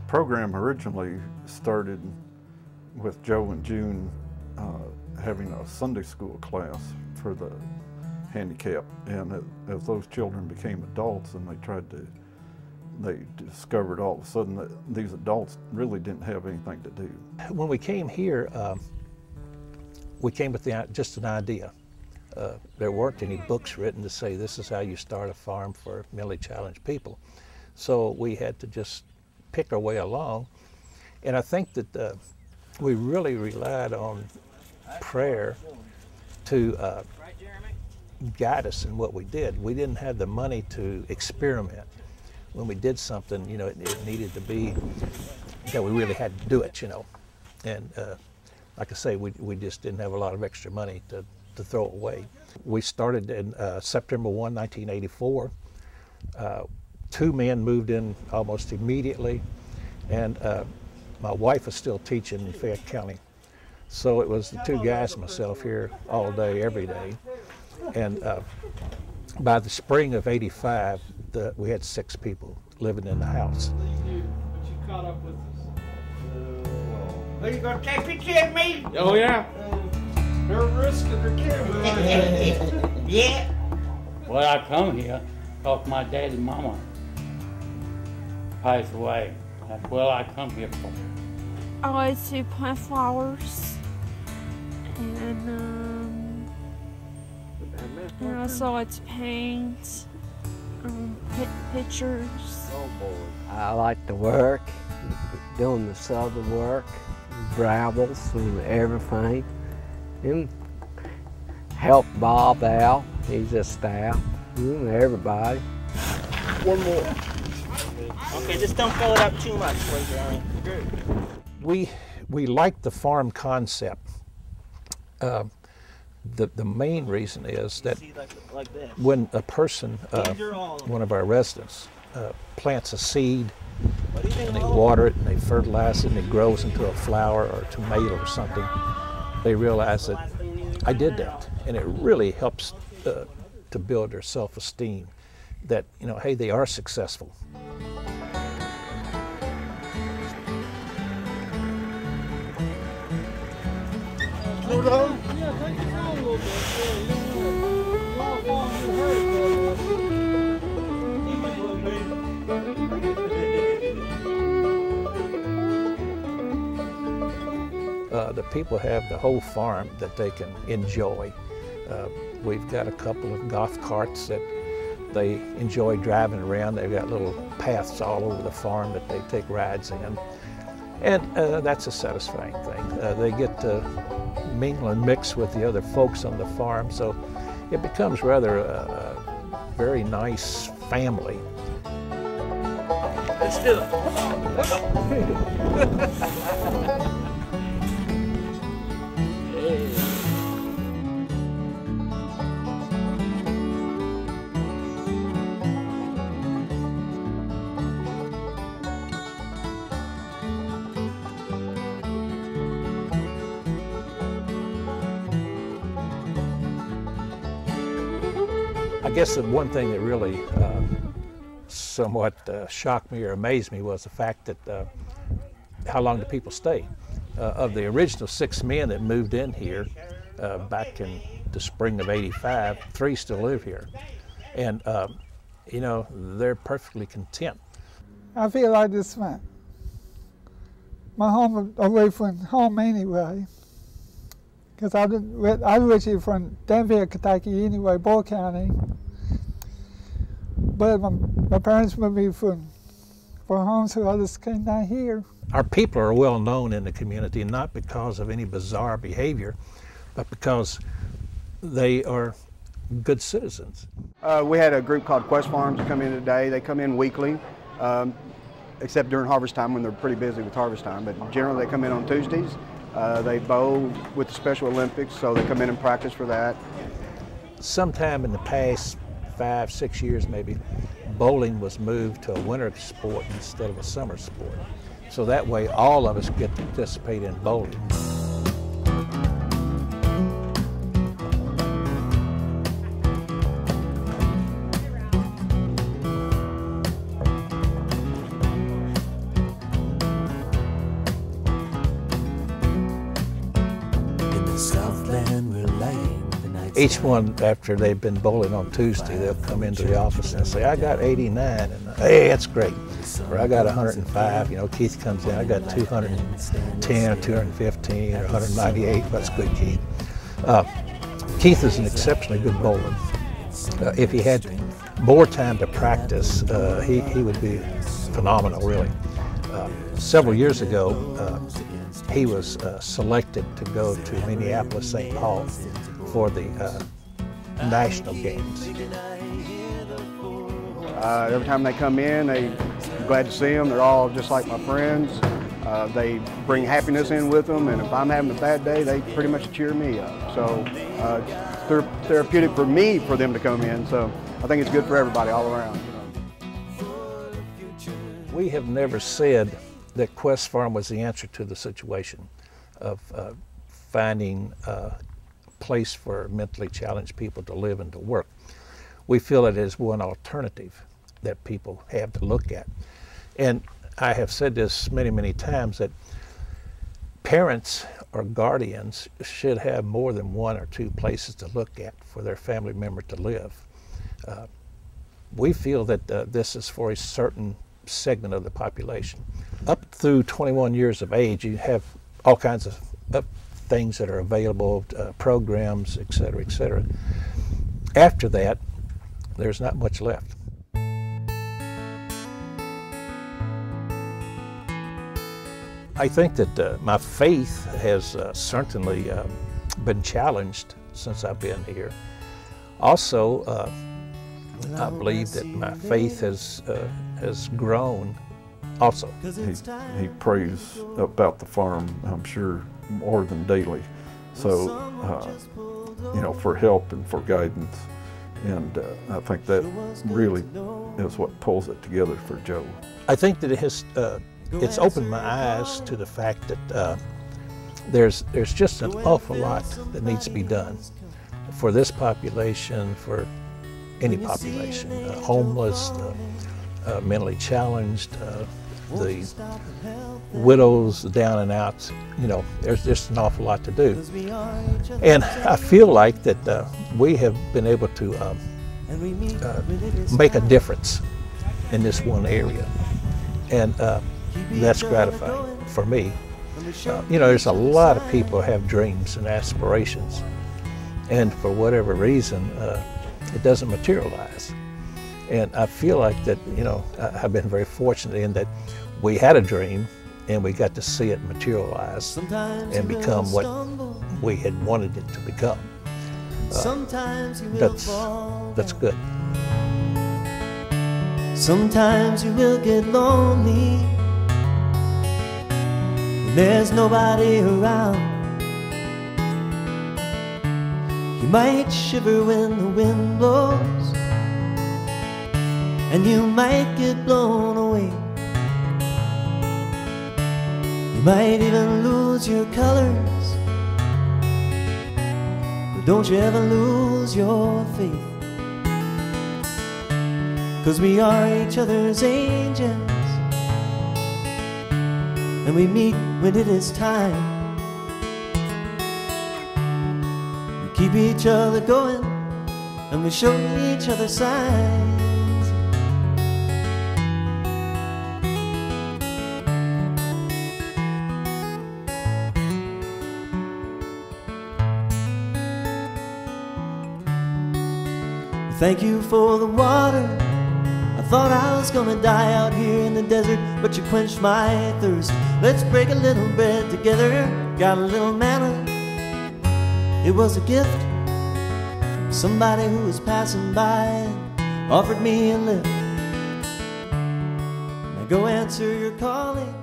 program originally started with Joe and June having a Sunday school class for the handicapped, and as those children became adults and they discovered all of a sudden that these adults really didn't have anything to do. When we came here, we came with just an idea. There weren't any books written to say this is how you start a farm for mentally challenged people. So we had to just pick our way along. And I think that we really relied on prayer to guide us in what we did. We didn't have the money to experiment. When we did something, you know, it needed to be, we really had to do it, you know. And like I say, we just didn't have a lot of extra money to throw away. We started in September 1, 1984. 2 men moved in almost immediately, and my wife is still teaching in Fayette County. So it was the 2 guys and myself here all day, every day. And by the spring of '85, we had 6 people living in the house. You caught up with us. Are you going to take a picture of me? Oh, yeah. They're risking their camera. Yeah. Well, I come here because my daddy and mama passed away. That's what I come here for. I like to plant flowers, and I also like to paint, pictures. I like to work, doing the southern work, gravels and everything, and help Bob out. He's a staff, and everybody. One more. Okay, just don't fill it up too much, please, Jeremy. Good. We like the farm concept. The main reason is that when a person, one of our residents, plants a seed, and they water it and they fertilize it and it grows into a flower or a tomato or something, they realize that I did that, and it really helps to build their self-esteem that, you know, hey, they are successful. Slow down? Yeah, take it down a little bit. The people have the whole farm that they can enjoy. We've got a couple of golf carts that they enjoy driving around. They've got little paths all over the farm that they take rides in. And that's a satisfying thing. They get to mingle and mix with the other folks on the farm, so it becomes rather a very nice family. Let's do it. I guess the one thing that really somewhat shocked me or amazed me was the fact that how long do people stay? Of the original 6 men that moved in here back in the spring of '85, 3 still live here. And, you know, they're perfectly content. I feel like this man. My home away from home anyway. Because I originally from Danville, Kentucky anyway, Boyle County. But my parents moved me from home, so I just came down here. Our people are well known in the community, not because of any bizarre behavior, but because they are good citizens. We had a group called Quest Farms come in today. They come in weekly, except during harvest time when they're pretty busy with harvest time. But generally they come in on Tuesdays. They bowl with the Special Olympics, so they come in and practice for that. Sometime in the past 5, 6 years maybe, bowling was moved to a winter sport instead of a summer sport. So that way all of us get to participate in bowling. Each one, after they've been bowling on Tuesday, they'll come into the office and say, I got 89, and hey, that's great. Or I got 105, you know, Keith comes in, I got 210 or 215 or 198, that's good, Keith. Keith is an exceptionally good bowler. If he had more time to practice, he would be phenomenal, really. Several years ago, he was selected to go to Minneapolis, St. Paul for the national games. Every time they come in, I'm glad to see them. They're all just like my friends. They bring happiness in with them, and if I'm having a bad day, they pretty much cheer me up. So they're therapeutic for me for them to come in, so I think it's good for everybody all around. We have never said that Quest Farm was the answer to the situation of finding a place for mentally challenged people to live and to work. We feel it is one alternative that people have to look at. And I have said this many, many times, that parents or guardians should have more than one or two places to look at for their family member to live. We feel that this is for a certain segment of the population. Up through 21 years of age, you have all kinds of things that are available, programs, et cetera, et cetera. After that, there's not much left. I think that my faith has certainly been challenged since I've been here. Also, I believe that my faith has grown also. He prays about the farm, I'm sure, more than daily. So, you know, for help and for guidance. And I think that really is what pulls it together for Joe. I think that it has, it's opened my eyes to the fact that there's just an awful lot that needs to be done for this population, for any population, homeless, mentally challenged, the widows, the down and outs. You know, there's just an awful lot to do. And I feel like that we have been able to make a difference in this one area. And that's gratifying for me. You know, there's a lot of people who have dreams and aspirations, and for whatever reason, it doesn't materialize. And I feel like that, you know, I've been very fortunate in that we had a dream and we got to see it materialize and become what we had wanted it to become. That's good. Sometimes you will get lonely when there's nobody around. You might shiver when the wind blows, and you might get blown away. You might even lose your colors, but don't you ever lose your faith. 'Cause we are each other's angels, and we meet when it is time. We keep each other going, and we show each other signs. Thank you for the water. I thought I was gonna die out here in the desert, but you quenched my thirst. Let's break a little bread together. Got a little manna. It was a gift from somebody who was passing by and offered me a lift. Now go answer your calling.